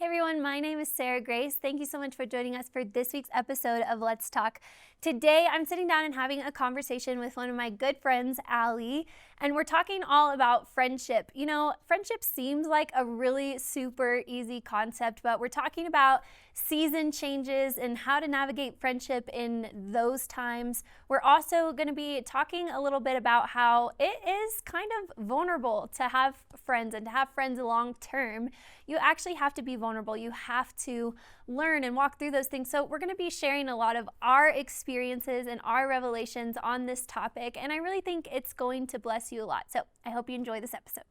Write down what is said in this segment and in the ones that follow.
Hey everyone, my name is Sarah Grace. Thank you so much for joining us for this week's episode of Let's Talk. Today, I'm sitting down and having a conversation with one of my good friends, Allie, and we're talking all about friendship. You know, friendship seems like a really super easy concept, but we're talking about season changes and how to navigate friendship in those times. We're also going to be talking a little bit about how it is kind of vulnerable to have friends and to have friends long term. You actually have to be vulnerable. You have to learn and walk through those things. So we're going to be sharing a lot of our experiences and our revelations on this topic, and I really think it's going to bless you a lot. So I hope you enjoy this episode.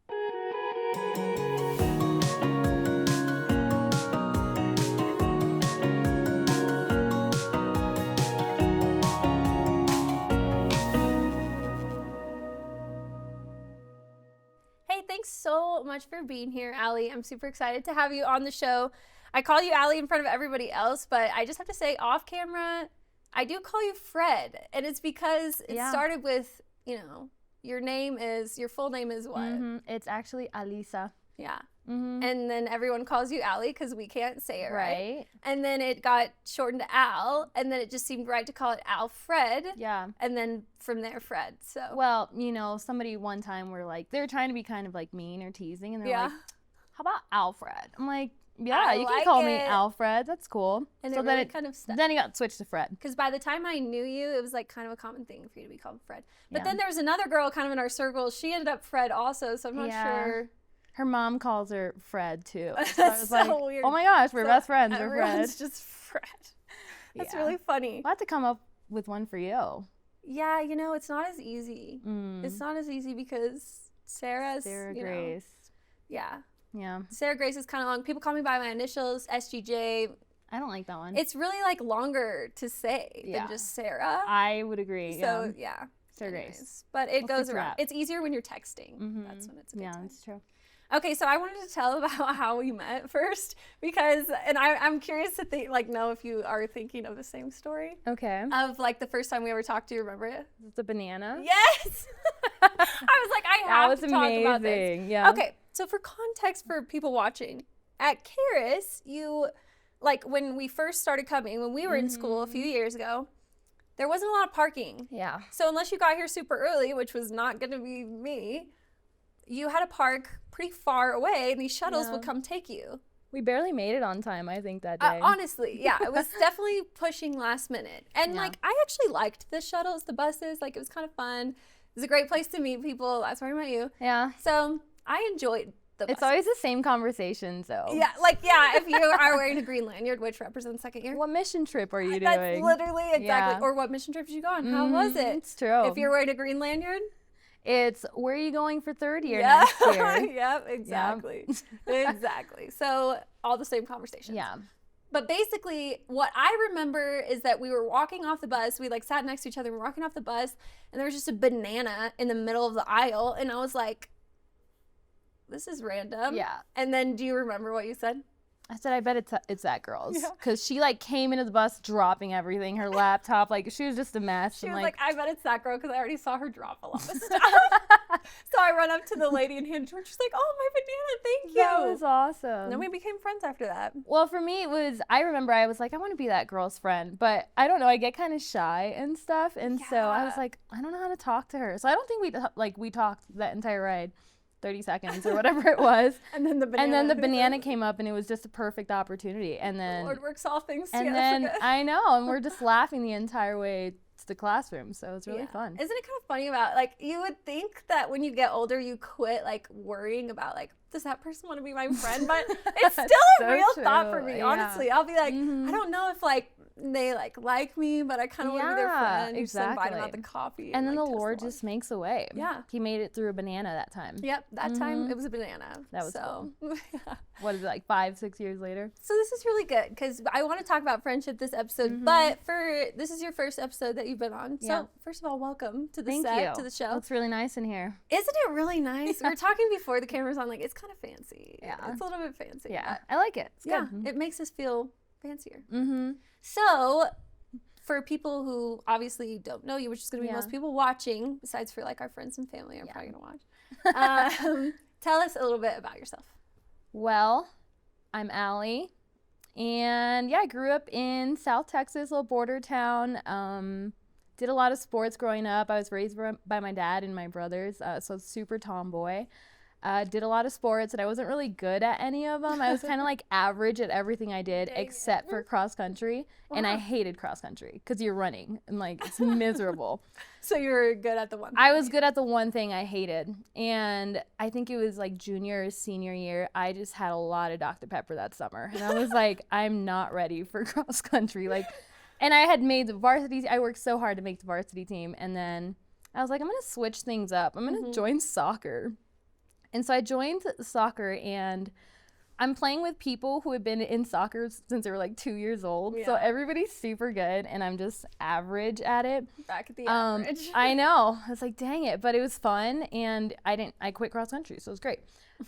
Hey, thanks so much for being here, Allie. I'm super excited to have you on the show. I call you Allie in front of everybody else, but I just have to say off camera, I do call you Fred. And it's because it started with, you know, your full name is what? It's actually Alisa. Yeah. And then everyone calls you Allie because we can't say it right. And then it got shortened to Al, and then it just seemed right to call it Alfred. Yeah. And then from there, Fred. So. Well, you know, somebody one time were like, they were trying to be kind of like mean or teasing, and they're like, how about Alfred? I'm like, yeah, you can call me Alfred. That's cool. And so it then really kind of stuck. Then it got switched to Fred. Because by the time I knew you, it was like kind of a common thing for you to be called Fred. But then there was another girl kind of in our circle. She ended up Fred also, so I'm not sure. Her mom calls her Fred too. So That's I was so like, weird. oh my gosh, we're best friends. We're Fred. Everyone's just Fred. That's really funny. We'll have to come up with one for you. Yeah, you know, it's not as easy. It's not as easy because Sarah Grace. Yeah. Sarah Grace is kind of long. People call me by my initials, SGJ. I don't like that one. It's really like longer to say than just Sarah. I would agree. So Sarah Grace. But it goes around. It's easier when you're texting. That's when it's a good time. That's true. Okay, so I wanted to tell about how we met first because, and I'm curious to know if you are thinking of the same story. Okay. Of like the first time we ever talked. Do you remember it? The banana? Yes! I was like, I have to talk about this. Yeah. Okay, so for context for people watching, at 𝗃𝗃, you, like when we first started coming, when we were in school a few years ago, there wasn't a lot of parking. Yeah. So unless you got here super early, which was not going to be me, you had to park pretty far away, and these shuttles would come take you. We barely made it on time, I think, that day. Honestly, yeah. It was definitely pushing last minute. And, like, I actually liked the shuttles, the buses. Like, it was kind of fun. It was a great place to meet people. That's where I met you. Yeah. So I enjoyed the buses. It's always the same conversations, though. Yeah, if you are wearing a green lanyard, which represents second year. What mission trip are you doing? That's literally exactly. Or what mission trip did you go on? How was it? It's true. If you're wearing a green lanyard. It's where are you going for third year next year? Yep, exactly. Exactly. So all the same conversations. Yeah. But basically, what I remember is that we were walking off the bus. We like sat next to each other. We were walking off the bus, and there was just a banana in the middle of the aisle, and I was like, "This is random." Yeah. And then, do you remember what you said? I said, I bet it's that girl's. Because she, like, came into the bus dropping everything, her laptop. Like, she was just a mess. She was like, I bet it's that girl because I already saw her drop a lot of stuff. So I run up to the lady and hand her, and she's like, oh, my banana, thank you. That was awesome. And then we became friends after that. Well, for me, I remember I was like, I want to be that girl's friend. But I don't know, I get kind of shy and stuff. And so I was like, I don't know how to talk to her. So I don't think we talked that entire ride. 30 seconds or whatever it was. And then the banana came up, and it was just a perfect opportunity. And then the Lord works all things together. And then I know, and we're just laughing the entire way to the classroom. So it's really fun. Isn't it kind of funny about, like, you would think that when you get older, you quit like worrying about like, does that person want to be my friend? But it's still a real thought for me, honestly. I'll be like, I don't know if like they like me, but I kind of want to be their friend. Exactly. Just invite them out to coffee. And then the Lord just makes a way. Yeah. He made it through a banana that time. Yep. That time it was a banana. That was cool. What is it, like 5-6 years later? So this is really good because I want to talk about friendship this episode, but this is your first episode that you've been on. So first of all, welcome to the to the show. It's really nice in here. Isn't it really nice? We were talking before the camera's on, like, it's kind of fancy. Yeah. It's a little bit fancy. Yeah. I like it. It's good. It makes us feel fancier. So for people who obviously don't know you, which is going to be most people watching, besides for like our friends and family, I'm probably going to watch. Tell us a little bit about yourself. Well, I'm 𝗙𝗍, and yeah, I grew up in South Texas, little border town. Did a lot of sports growing up. I was raised by my dad and my brothers, so super tomboy. Did a lot of sports, and I wasn't really good at any of them. I was kind of like average at everything I did, except for cross country. Wow. And I hated cross country because you're running, and like it's miserable. So you were good at the one thing. I was good at the one thing I hated. And I think it was like junior or senior year, I just had a lot of Dr. Pepper that summer. And I was like, I'm not ready for cross country. Like, and I had made the varsity. I worked so hard to make the varsity team. And then I was like, I'm going to switch things up. I'm going to join soccer. And so I joined soccer, and I'm playing with people who have been in soccer since they were like 2 years old. Yeah. So everybody's super good, and I'm just average at it. Back at the average. I know. I was like, dang it. But it was fun, and I quit cross country, so it was great.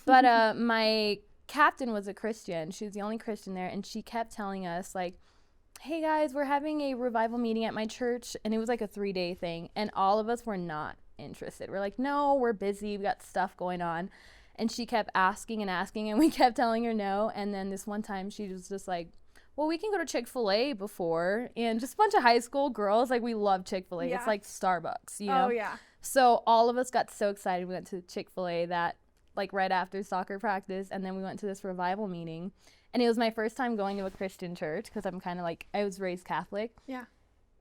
But my captain was a Christian. She was the only Christian there, and she kept telling us, like, hey guys, we're having a revival meeting at my church. And it was like a 3-day thing, and all of us were not interested. We're like, no, we're busy, we got stuff going on. And she kept asking, and we kept telling her no. And then this one time she was just like, well, we can go to Chick-fil-A before. And just a bunch of high school girls, like, we love Chick-fil-A. Yeah. It's like Starbucks, you know? Oh yeah. So all of us got so excited. We went to Chick-fil-A that, like, right after soccer practice, and then we went to this revival meeting. And it was my first time going to a Christian church, because I'm kind of like, I was raised Catholic. Yeah.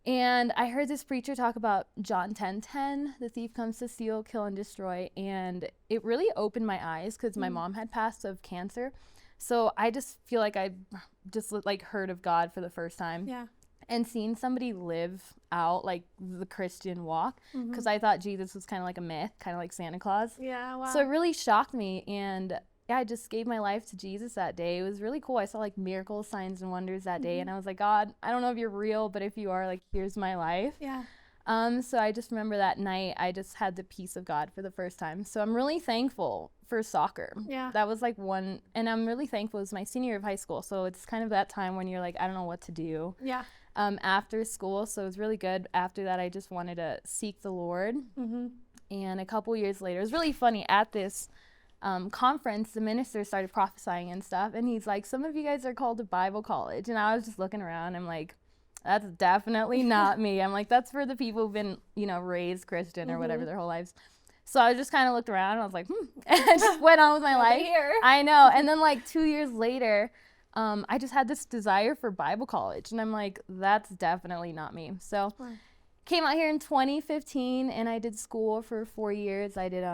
And I heard this preacher talk about John 10:10, the thief comes to steal, kill, and destroy. And it really opened my eyes, because my mom had passed of cancer. So I just feel like I just like heard of God for the first time. Yeah. And seeing somebody live out like the Christian walk, because I thought Jesus was kind of like a myth, kind of like Santa Claus. Yeah, wow. So it really shocked me. And yeah, I just gave my life to Jesus that day. It was really cool. I saw like miracles, signs, and wonders that day. And I was like, God, I don't know if you're real, but if you are, like, here's my life. Yeah. So I just remember that night, I just had the peace of God for the first time. So I'm really thankful for soccer. Yeah. That was like one, and I'm really thankful. It was my senior year of high school. So it's kind of that time when you're like, I don't know what to do. Yeah. After school. So it was really good. After that, I just wanted to seek the Lord. And a couple years later, it was really funny at this conference, the minister started prophesying and stuff, and he's like, some of you guys are called to Bible college. And I was just looking around, I'm like, that's definitely not me. I'm like, that's for the people who've been, you know, raised Christian or whatever their whole lives. So I just kind of looked around, and I was like, and I just went on with my life. Here. I know. And then like 2 years later, I just had this desire for Bible college, and I'm like, that's definitely not me. So came out here in 2015, and I did school for 4 years. I did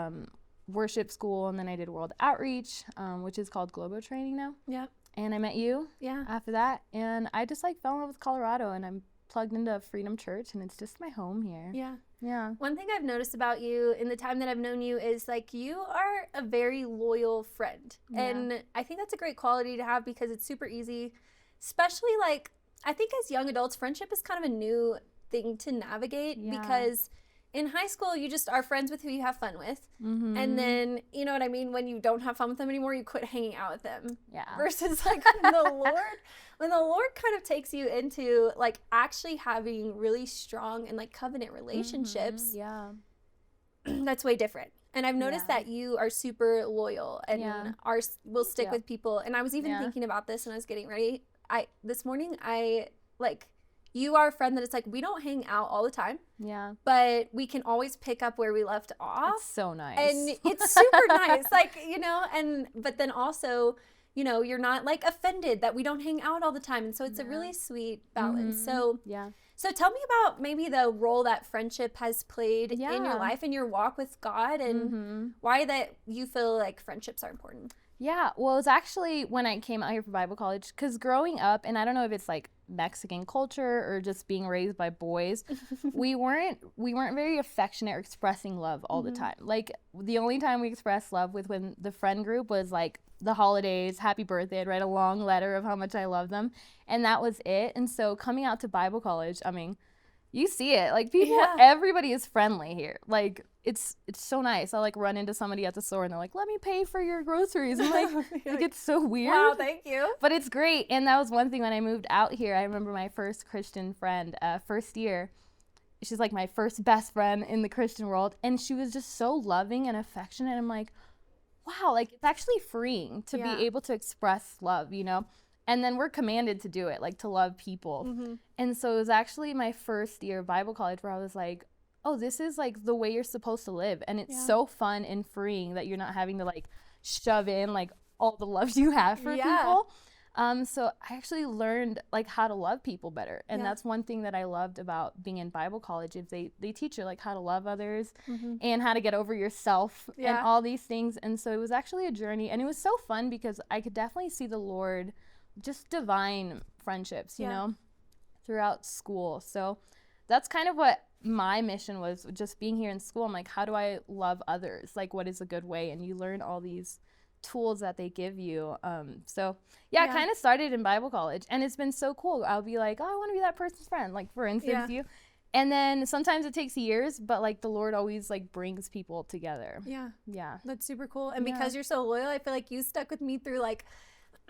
worship school, and then I did World Outreach, which is called Global Training now. Yeah. And I met you. Yeah. After that, and I just like fell in love with Colorado, and I'm plugged into Freedom Church, and it's just my home here. Yeah. Yeah. One thing I've noticed about you in the time that I've known you is like you are a very loyal friend. Yeah. And I think that's a great quality to have, because it's super easy, especially like I think as young adults, friendship is kind of a new thing to navigate, because in high school, you just are friends with who you have fun with. And then, you know what I mean? When you don't have fun with them anymore, you quit hanging out with them. Yeah. Versus like when the Lord kind of takes you into like actually having really strong and like covenant relationships. Yeah. That's way different. And I've noticed that you are super loyal and will stick with people. And I was even thinking about this when I was getting ready. This morning, you are a friend that it's like, we don't hang out all the time. Yeah. But we can always pick up where we left off. It's so nice. And it's super nice. Like, you know, but then also, you know, you're not like offended that we don't hang out all the time. And so it's a really sweet balance. So tell me about maybe the role that friendship has played in your life and your walk with God, and why that you feel like friendships are important. Yeah, well, it was actually when I came out here for Bible college, because growing up, and I don't know if it's like Mexican culture or just being raised by boys, we weren't very affectionate or expressing love all the time. Like the only time we expressed love when the friend group was like the holidays, happy birthday, I'd write a long letter of how much I love them, and that was it. And so coming out to Bible college, I mean, you see it, like people, everybody is friendly here. Like it's so nice. I like run into somebody at the store and they're like, let me pay for your groceries. I'm like, it's so weird. Wow, thank you. But it's great. And that was one thing when I moved out here. I remember my first Christian friend, first year, she's like my first best friend in the Christian world. And she was just so loving and affectionate. I'm like, wow, like it's actually freeing to be able to express love, you know? And then we're commanded to do it, like to love people. And so it was actually my first year of Bible college where I was like, oh, this is like the way you're supposed to live. And it's so fun and freeing that you're not having to like shove in like all the love you have for people. So I actually learned like how to love people better. And that's one thing that I loved about being in Bible college is they teach you like how to love others and how to get over yourself and all these things. And so it was actually a journey, and it was so fun because I could definitely see the Lord just divine friendships, you know, throughout school. So that's kind of what my mission was, just being here in school. I'm like, how do I love others? Like, what is a good way? And you learn all these tools that they give you. So I kind of started in Bible college, and it's been so cool. I'll be like, oh, I want to be that person's friend. Like, for instance, you. And then sometimes it takes years, but like the Lord always like brings people together. Yeah. That's super cool. And because you're so loyal, I feel like you stuck with me through like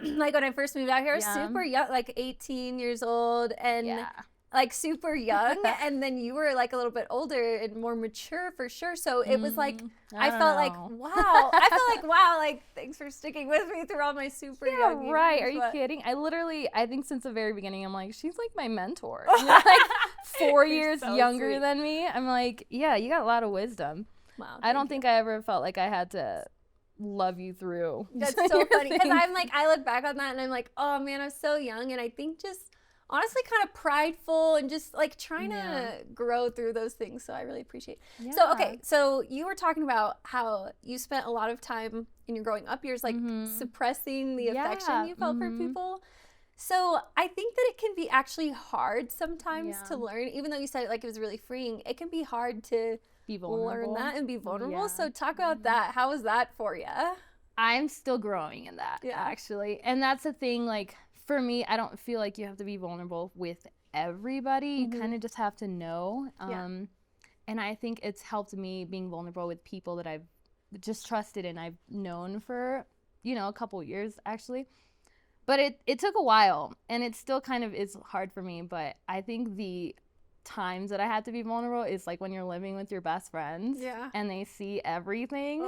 when I first moved out here, I was super young, like 18 years old, and like super young. And then you were like a little bit older and more mature for sure. So it was like, I felt like, wow, like thanks for sticking with me through all my super young years. Right. Are you kidding? I think since the very beginning, I'm like, she's like my mentor. You're like 4 years younger than me. I'm like, yeah, you got a lot of wisdom. Wow. I don't think I ever felt like I had to love you through. That's so funny, because I'm like, I look back on that and I'm like, oh man, I was so young, and I think just honestly kind of prideful and just like trying to grow through those things. So I really appreciate it. So okay, so you were talking about how you spent a lot of time in your growing up years like suppressing the affection you felt for people. So I think that it can be actually hard sometimes to learn, even though you said it like it was really freeing, it can be hard to be vulnerable. Learn that and be vulnerable. So talk about that. How was that for you? I'm still growing in that, actually. And that's the thing, like, for me, I don't feel like you have to be vulnerable with everybody. You kind of just have to know. And I think it's helped me being vulnerable with people that I've just trusted and I've known for, you know, a couple years, actually. But it took a while, and it still kind of is hard for me. But I think the times that I had to be vulnerable is like when you're living with your best friends and they see everything.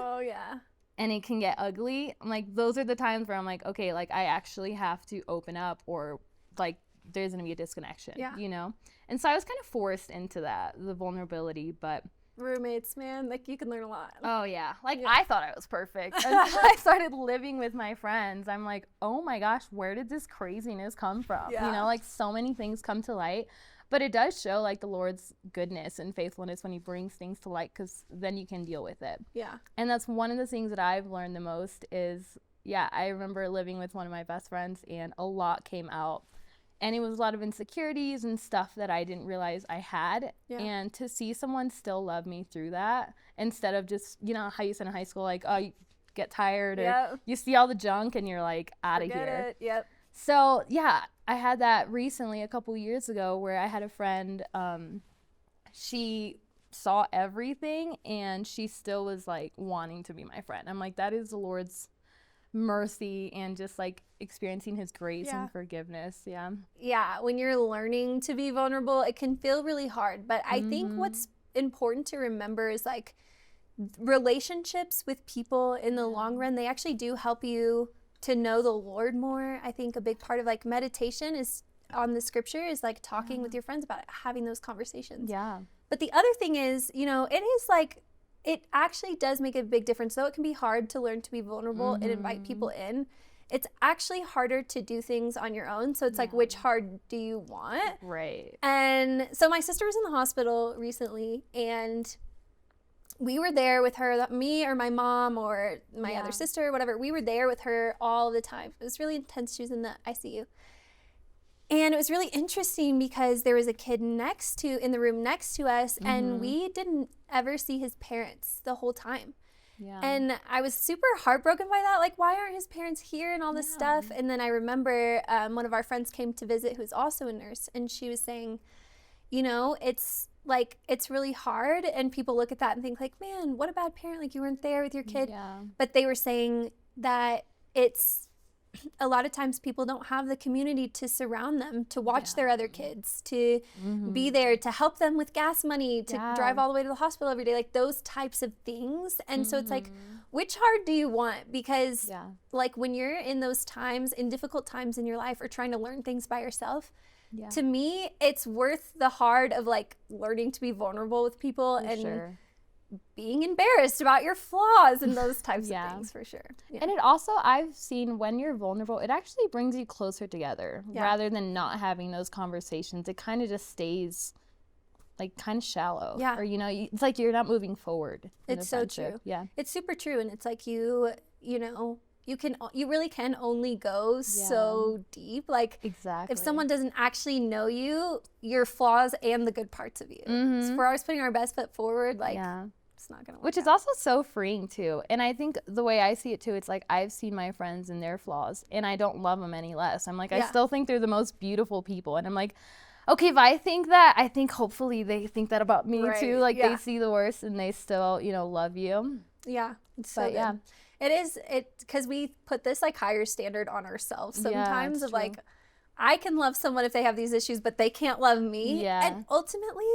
And it can get ugly. Like, those are the times where I'm like, okay, like I actually have to open up, or like there's gonna be a disconnection, you know? And so I was kind of forced into that, the vulnerability. But roommates, man, like you can learn a lot. Oh yeah, like I thought I was perfect until I started living with my friends. I'm like, oh my gosh, where did this craziness come from? You know, like so many things come to light. But it does show like the Lord's goodness and faithfulness when he brings things to light, because then you can deal with it. And that's one of the things that I've learned the most is, I remember living with one of my best friends, and a lot came out. And it was a lot of insecurities and stuff that I didn't realize I had. And to see someone still love me through that, instead of just, you know, how you said in high school, like, oh, you get tired or you see all the junk and you're like, out of here. So, I had that recently a couple years ago where I had a friend, she saw everything and she still was like wanting to be my friend. I'm like, that is the Lord's mercy and just like experiencing his grace and forgiveness. When you're learning to be vulnerable, it can feel really hard. But I think what's important to remember is like relationships with people in the long run, they actually do help you to know the Lord more. I think a big part of like meditation is on the scripture is like talking with your friends about it, having those conversations. But the other thing is, you know, it is like, it actually does make a big difference. Though it can be hard to learn to be vulnerable and invite people in, it's actually harder to do things on your own. So it's like, which hard do you want? Right. And so my sister was in the hospital recently, and we were there with her, me or my mom or my other sister, whatever. We were there with her all the time. It was really intense. She was in the ICU. And it was really interesting because there was a kid in the room next to us, and we didn't ever see his parents the whole time. And I was super heartbroken by that. Like, why aren't his parents here and all this stuff? And then I remember one of our friends came to visit who's also a nurse, and she was saying, you know, it's like, it's really hard, and people look at that and think like, man, what a bad parent, like you weren't there with your kid. But they were saying that it's a lot of times people don't have the community to surround them, to watch their other kids, to be there, to help them with gas money, to drive all the way to the hospital every day, like those types of things. And so it's like, which heart do you want? Because Yeah. like when you're in those times, in difficult times in your life, or trying to learn things by yourself, Yeah. to me, it's worth the hard of like learning to be vulnerable with people For and sure. being embarrassed about your flaws and those types Yeah. of things, for sure. Yeah. And it also, I've seen when you're vulnerable, it actually brings you closer together Yeah. rather than not having those conversations. It kind of just stays like kind of shallow. Yeah. Or, you know, it's like you're not moving forward. In It's a so friendship. true. Yeah. It's super true. And it's like you know, you really can only go so deep. Like Exactly. if someone doesn't actually know you, your flaws and the good parts of you. Mhm. So if we're always putting our best foot forward, like Yeah. it's not gonna work Which is out. also so freeing too. And I think the way I see it too, it's like I've seen my friends and their flaws and I don't love them any less. I'm like, I Yeah. still think they're the most beautiful people. And I'm like, okay, if I think that, I think hopefully they think that about me Right, too. Like yeah. they see the worst and they still, you know, love you. Yeah, it's so But good. yeah. It because we put this like higher standard on ourselves Yeah, sometimes it's of true. like, I can love someone if they have these issues, but they can't love me. Yeah. And ultimately,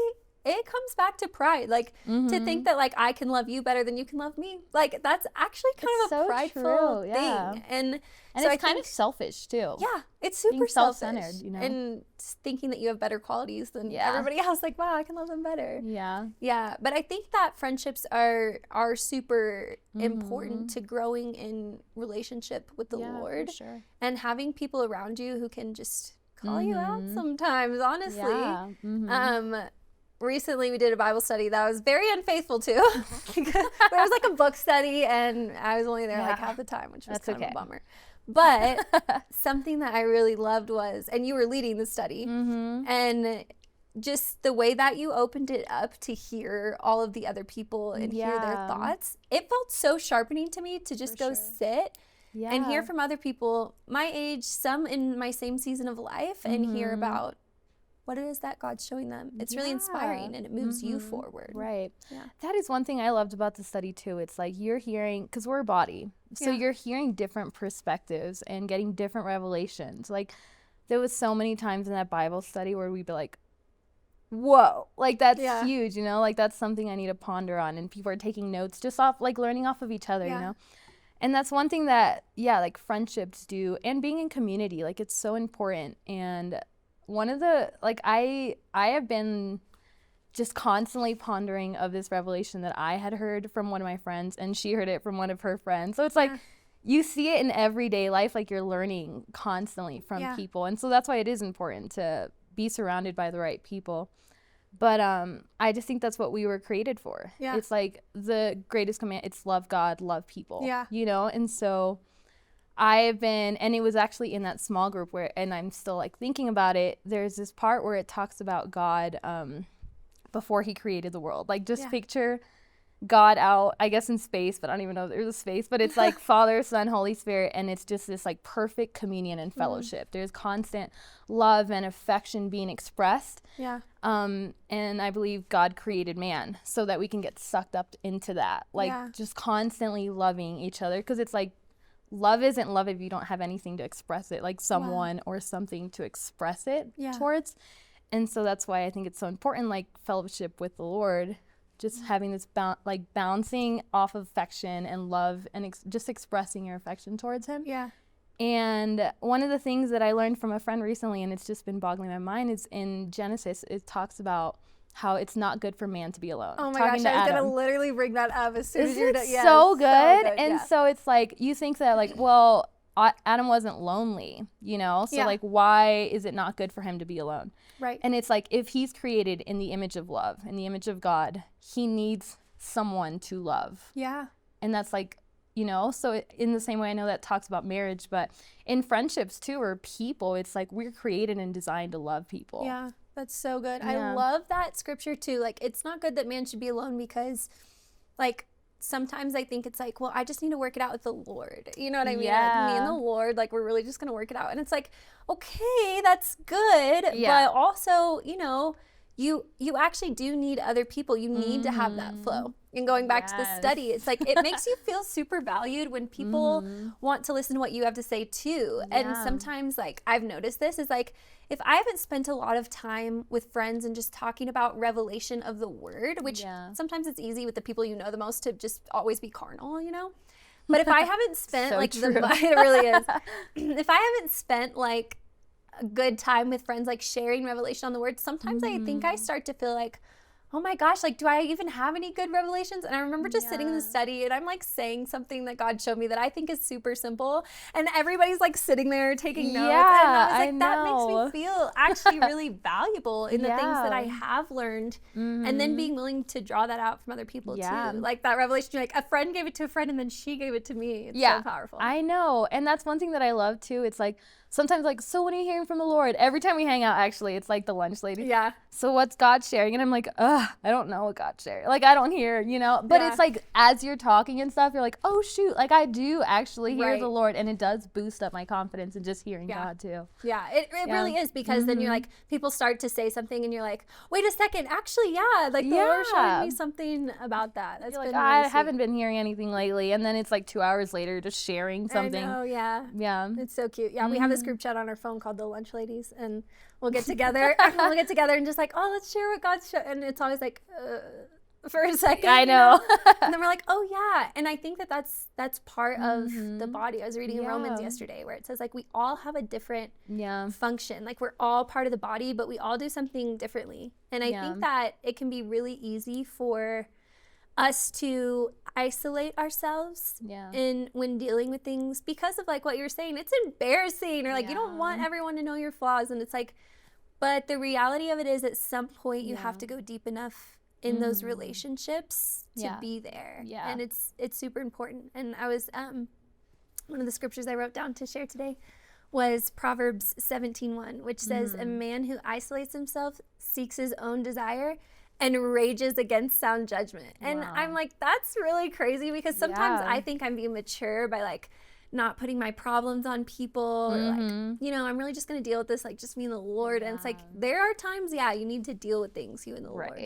it comes back to pride. Like to think that like I can love you better than you can love me. Like that's actually kind It's of a so prideful true, yeah. thing. And And so it's I kind think, of selfish too. yeah, it's super being selfish. self-centered, you know? And thinking that you have better qualities than Yeah. everybody else. Like, wow, I can love them better. Yeah. Yeah, but I think that friendships are super important to growing in relationship with the Yeah, Lord, for sure. and having people around you who can just call you out sometimes, honestly. Yeah. Recently we did a Bible study that I was very unfaithful to. There was like a book study and I was only there like Yeah. half the time, which was That's kind of okay. a bummer. But something that I really loved was, and you were leading the study, and just the way that you opened it up to hear all of the other people and hear their Yeah. thoughts, it felt so sharpening to me to just go sit Yeah. and hear from other people my age, some in my same season of life, and hear about what it is that God's showing them. It's really inspiring and it moves you forward. Right. Yeah. That is one thing I loved about the study too. It's like you're hearing, because we're a body, so Yeah. you're hearing different perspectives and getting different revelations. Like there was so many times in that Bible study where we'd be like, whoa, like that's Yeah. huge, you know, like that's something I need to ponder on. And people are taking notes just off, like learning off of each other, Yeah. you know? And that's one thing that, yeah, like friendships do, and being in community, like it's so important. And one of the, like I have been just constantly pondering of this revelation that I had heard from one of my friends, and she heard it from one of her friends. So it's like, you see it in everyday life, like you're learning constantly from people. And so that's why it is important to be surrounded by the right people. But I just think that's what we were created for. Yeah. It's like the greatest command, it's love God, love people. Yeah. You know, and so I've been, and it was actually in that small group where, and I'm still like thinking about it, there's this part where it talks about God before he created the world. Like just picture God out, I guess in space, but I don't even know if there's a space, but it's like Father, Son, Holy Spirit, and it's just this like perfect communion and fellowship. There's constant love and affection being expressed. Yeah. And I believe God created man so that we can get sucked up into that, like just constantly loving each other, because it's like love isn't love if you don't have anything to express it, like someone or something to express it towards. And so that's why I think it's so important, like fellowship with the Lord, just having this bouncing off of affection and love and just expressing your affection towards him. Yeah. And one of the things that I learned from a friend recently, and it's just been boggling my mind, is in Genesis, it talks about how it's not good for man to be alone. Oh my Talking gosh, to I was Adam. going to literally bring that up as soon as Isn't you're it done. Yeah, so good? And yeah. so it's like, you think that like, well, Adam wasn't lonely, you know? So like, why is it not good for him to be alone? Right. And it's like, if he's created in the image of love, in the image of God, he needs someone to love. Yeah. And that's like, you know, so in the same way, I know that talks about marriage, but in friendships too, or people, it's like we're created and designed to love people. Yeah, that's so good. I Yeah. love that scripture too. Like, it's not good that man should be alone, because like sometimes I think it's like, well, I just need to work it out with the Lord. You know what I mean? Like, me and the Lord, like we're really just going to work it out. And it's like, okay, that's good. Yeah. But also, you know, you actually do need other people. You need to have that flow. And going back to the study, it's like, it makes you feel super valued when people want to listen to what you have to say too. And sometimes, like, I've noticed this is like, if I haven't spent a lot of time with friends and just talking about revelation of the word, which sometimes it's easy with the people you know the most to just always be carnal, you know? But if I haven't spent So like true. it really is. If I haven't spent like a good time with friends, like sharing revelation on the word, sometimes I think I start to feel like, oh my gosh, like, do I even have any good revelations? And I remember just sitting in the study and I'm like saying something that God showed me that I think is super simple. And everybody's like sitting there taking notes. Yeah, and I was like, I that know. makes me feel actually really valuable in the things that I have learned. And then being willing to draw that out from other people too. Like that revelation, like a friend gave it to a friend and then she gave it to me. It's so powerful. I know. And that's one thing that I love too. It's like, sometimes like, so when are you hearing from the Lord? Every time we hang out, actually, it's like the lunch lady. Yeah. So what's God sharing? And I'm like, I don't know what God's sharing. Like, I don't hear, you know? But it's like, as you're talking and stuff, you're like, oh shoot, like I do actually hear the Lord. And it does boost up my confidence in just hearing God too. Yeah, it really is, because then you're like, people start to say something and you're like, wait a second, actually, like the Lord showed me something about that. That's like, been I really haven't been hearing anything lately. And then it's like 2 hours later just sharing something. I know, Yeah. It's so cute. Yeah, we have this group chat on our phone called the Lunch Ladies, and we'll get together and just like, oh, let's share what God's shown. And it's always like, for a second. I know. And then we're like, oh yeah. And I think that that's part of the body. I was reading in Romans yesterday where it says like we all have a different function. Like we're all part of the body, but we all do something differently. And I think that it can be really easy for us to isolate ourselves in when dealing with things because of like what you're saying. It's embarrassing, or like you don't want everyone to know your flaws. And it's like, but the reality of it is at some point you have to go deep enough in those relationships to be there. And it's super important. And I was one of the scriptures I wrote down to share today was Proverbs 17:1, which says, a man who isolates himself seeks his own desire and rages against sound judgment. And I'm like, that's really crazy, because sometimes I think I'm being mature by like not putting my problems on people, or like, you know, I'm really just gonna deal with this, like just me and the Lord. And it's like, there are times, you need to deal with things, you and the Lord.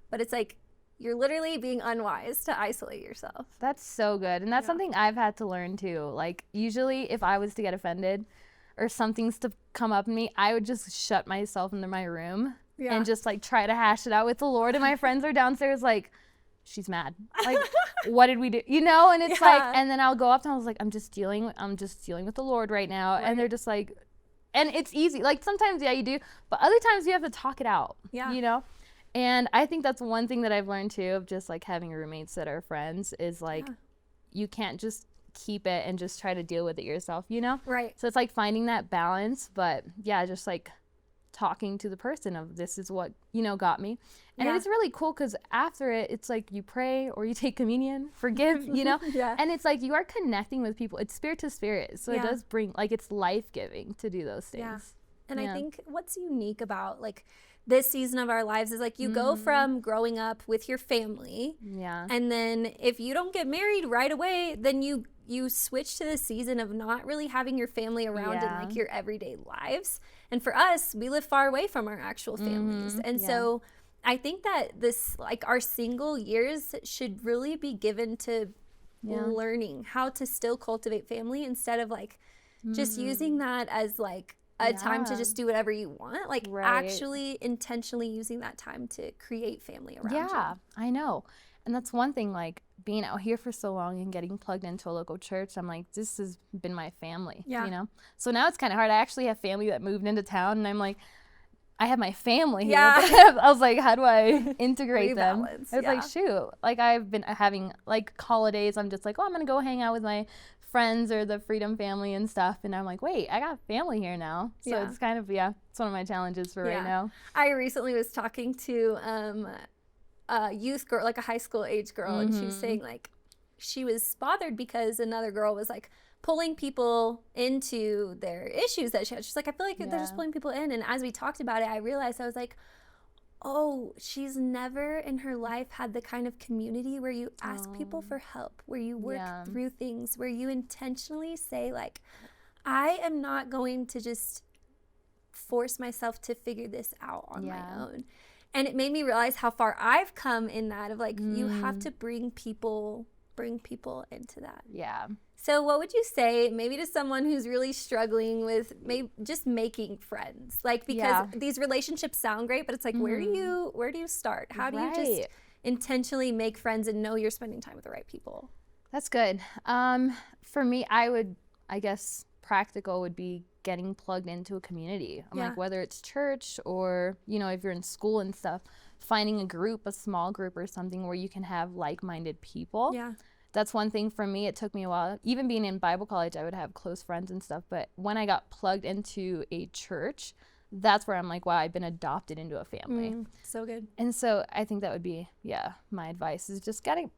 But it's like, you're literally being unwise to isolate yourself. That's so good. And that's something I've had to learn too. Like usually if I was to get offended or something's to come up in me, I would just shut myself into my room and just like try to hash it out with the Lord. And my friends are downstairs like, she's mad. Like, what did we do? You know? And it's like, and then I'll go up and I was like, I'm just dealing with the Lord right now. And they're just like, and it's easy. Like sometimes, you do, but other times you have to talk it out, you know? And I think that's one thing that I've learned too, of just like having roommates that are friends, is like, you can't just keep it and just try to deal with it yourself, you know? Right. So it's like finding that balance, but just like talking to the person of, this is what, you know, got me. And it's really cool because after it, it's like you pray or you take communion, forgive, you know? And it's like you are connecting with people. It's spirit to spirit. So it does bring, like, it's life-giving to do those things. And I think what's unique about like this season of our lives is like you go from growing up with your family, and then if you don't get married right away, then you switch to the season of not really having your family around in like your everyday lives. And for us, we live far away from our actual families. And so I think that this, like our single years should really be given to learning how to still cultivate family, instead of like just using that as like a time to just do whatever you want, like actually intentionally using that time to create family around you. I know. And that's one thing, like being out here for so long and getting plugged into a local church, I'm like, this has been my family, you know? So now it's kind of hard. I actually have family that moved into town, and I'm like, I have my family here. But I was like, how do I integrate them? I was like, shoot, like I've been having like holidays. I'm just like, oh, I'm going to go hang out with my friends or the Freedom family and stuff. And I'm like, wait, I got family here now. So it's kind of, it's one of my challenges for right now. I recently was talking to a youth girl, like a high school age girl, and she was saying like she was bothered because another girl was like pulling people into their issues that she had. She's like, I feel like they're just pulling people in. And as we talked about it, I realized, I was like, oh, she's never in her life had the kind of community where you ask people for help, where you work through things, where you intentionally say like, I am not going to just force myself to figure this out on my own. And it made me realize how far I've come in that of like, you have to bring people into that. So what would you say maybe to someone who's really struggling with maybe just making friends? Like, because these relationships sound great, but it's like, where do you start? How do you just intentionally make friends and know you're spending time with the right people? That's good. For me, I guess practical would be getting plugged into a community. I'm like, whether it's church or, you know, if you're in school and stuff, finding a group, a small group or something where you can have like-minded people. Yeah. That's one thing for me. It took me a while. Even being in Bible college, I would have close friends and stuff. But when I got plugged into a church, that's where I'm like, wow, I've been adopted into a family. So good. And so I think that would be, my advice is just getting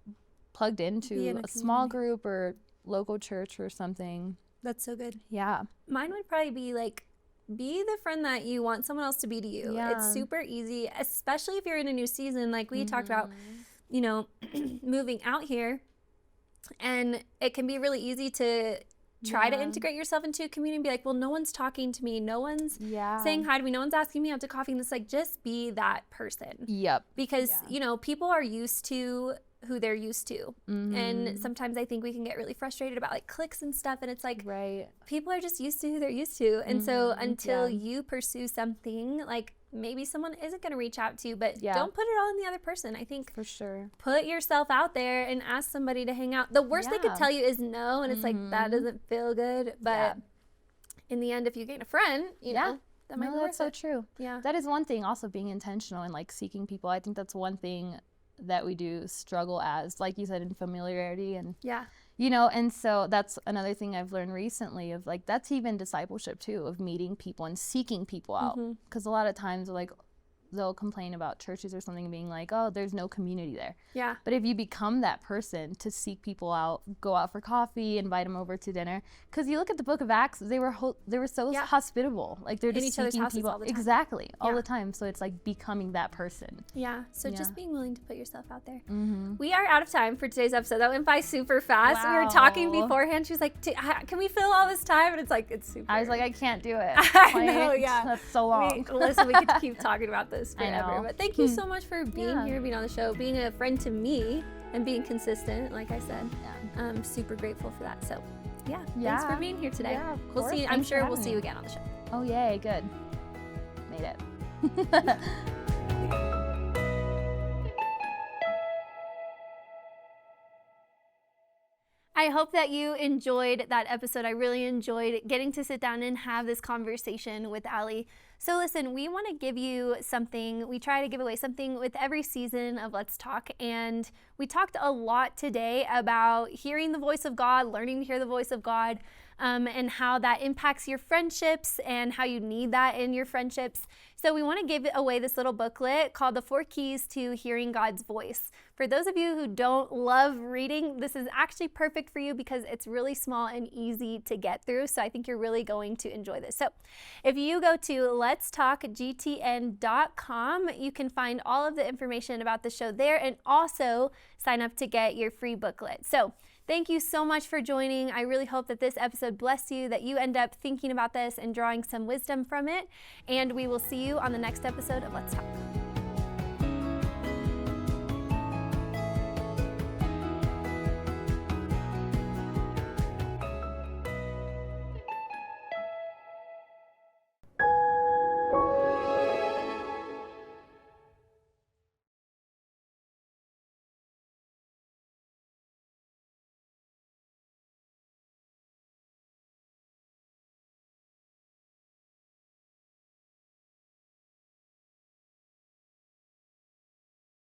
plugged into a small group or local church or something. That's so good. Yeah. Mine would probably be like, be the friend that you want someone else to be to you. Yeah. It's super easy, especially if you're in a new season. Like we talked about, you know, moving out here. And it can be really easy to try to integrate yourself into a community and be like, well, no one's talking to me. No one's saying hi to me. No one's asking me out to coffee. And it's like, just be that person. Yep. Because, you know, people are used to who they're used to. And sometimes I think we can get really frustrated about like cliques and stuff. And it's like, people are just used to who they're used to. And so until you pursue something, like maybe someone isn't going to reach out to you, but don't put it all in the other person. I think for sure, put yourself out there and ask somebody to hang out. The worst they could tell you is no. And it's like, that doesn't feel good. But in the end, if you gain a friend, you know, that might be worth it. That's so true. Yeah. That is one thing, also being intentional and like seeking people. I think that's one thing that we do struggle as, like you said, in familiarity and you know, and so that's another thing I've learned recently of like, that's even discipleship too, of meeting people and seeking people out. Because a lot of times like they'll complain about churches or something being like, oh, there's no community there. Yeah. But if you become that person to seek people out, go out for coffee, invite them over to dinner, because you look at the book of Acts, they were so hospitable. Like they're just seeking people all the time. Exactly, all the time. So it's like becoming that person. Yeah. So just being willing to put yourself out there. We are out of time for today's episode. That went by super fast. Wow. We were talking beforehand. She was like, can we fill all this time? And it's like, it's super. I was like, I can't do it. I know, yeah. That's so long. Listen, we could keep talking about this forever. I know. But thank you so much for being here, being on the show, being a friend to me, and being consistent, like I said. I'm super grateful for that. So, thanks for being here today. Yeah, we'll see. I'm sure we'll see you again on the show. Oh, yay. Good. Made it. I hope that you enjoyed that episode. I really enjoyed getting to sit down and have this conversation with 𝗙lie. So listen, we want to give you something. We try to give away something with every season of Let's Talk. And we talked a lot today about hearing the voice of God, learning to hear the voice of God, and how that impacts your friendships and how you need that in your friendships. So we want to give away this little booklet called The 4 Keys to Hearing God's Voice. For those of you who don't love reading, this is actually perfect for you because it's really small and easy to get through. So I think you're really going to enjoy this. So if you go to letstalkgtn.com, you can find all of the information about the show there and also sign up to get your free booklet. So thank you so much for joining. I really hope that this episode blessed you, that you end up thinking about this and drawing some wisdom from it. And we will see you on the next episode of Let's Talk.